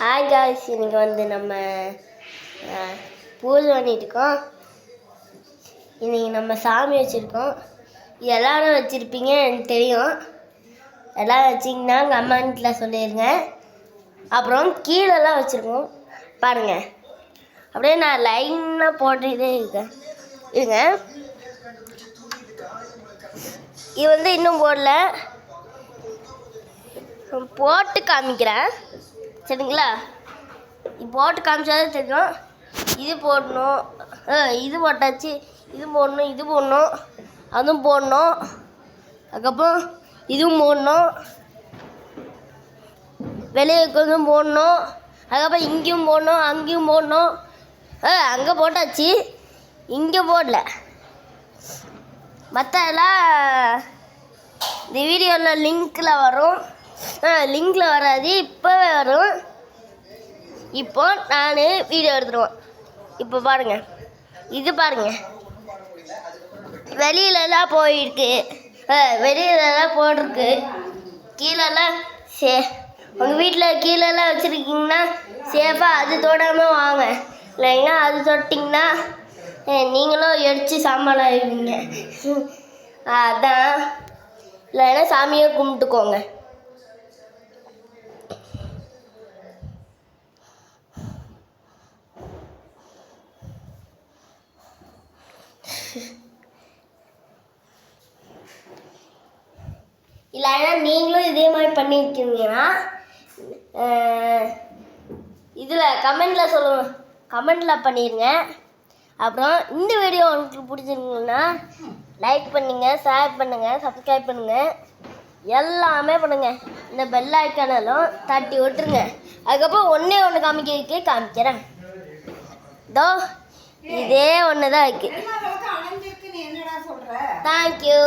Hi guys, இன்னைக்கு வந்து நம்ம பூஜை பண்ணிட்டுருக்கோம். இன்னைக்கு நம்ம சாமி வச்சுருக்கோம். எல்லோரும் வச்சுருப்பீங்க, எனக்கு தெரியும். எல்லோரும் வச்சிங்கன்னா கமெண்ட்டில் சொல்லிடுங்க. அப்புறம் கீழெல்லாம் வச்சுருக்கோம் பாருங்கள். அப்படியே நான் லைனாக போட்டுகிட்டே இருக்கேன். இருங்க, இது வந்து இன்னும் போடல, போட்டு காமிக்கிறேன் சரிங்களா. போட்டு காமிச்சாதான் தெரியும். இது போடணும், இது போட்டாச்சு, இது போடணும், இது போடணும், அதுவும் போடணும், அதுக்கப்புறம் இதுவும் போடணும், வெளியே கொஞ்சம் போடணும், அதுக்கப்புறம் இங்கேயும் போடணும், அங்கேயும் போடணும். அங்கே போட்டாச்சு, இங்கே போடல. மற்ற எல்லாம் இந்த வீடியோவில் லிங்க்கில் வரும். லிங்கில் வராது, இப்போவே வரும். இப்போ நான் வீடியோ எடுத்துருவேன். இப்போ பாருங்கள், இது பாருங்கள், வெளியிலலாம் போயிருக்கு, வெளியிலலாம் போட்டிருக்கு. கீழெல்லாம் உங்கள் வீட்டில் கீழெல்லாம் வச்சுருக்கீங்கன்னா சேஃபாக அது தொடாமல் வாங்க. இல்லைன்னா அது தொட்டிங்கன்னா நீங்களும் எரிச்சு சாம்பல் ஆகிடுவீங்க. அதான், இல்லைன்னா சாமியை கும்பிட்டுக்கோங்க. இல்லைன்னா நீங்களும் இதே மாதிரி பண்ணியிருக்கீங்கன்னா இதில் கமெண்டில் சொல்லுங்க, கமெண்டில் பண்ணிடுங்க. அப்புறம் இந்த வீடியோ உங்களுக்கு பிடிச்சிருந்தீங்கன்னா லைக் பண்ணுங்கள், ஷேர் பண்ணுங்கள், சப்ஸ்கிரைப் பண்ணுங்கள், எல்லாமே பண்ணுங்கள். இந்த பெல் ஐக்கானெல்லாம் தட்டி விட்டுருங்க. அதுக்கப்புறம் ஒன்று காமிக்கிறேன். இதோ இதே ஒன்று தான் இருக்குது. தேங்க்யூ.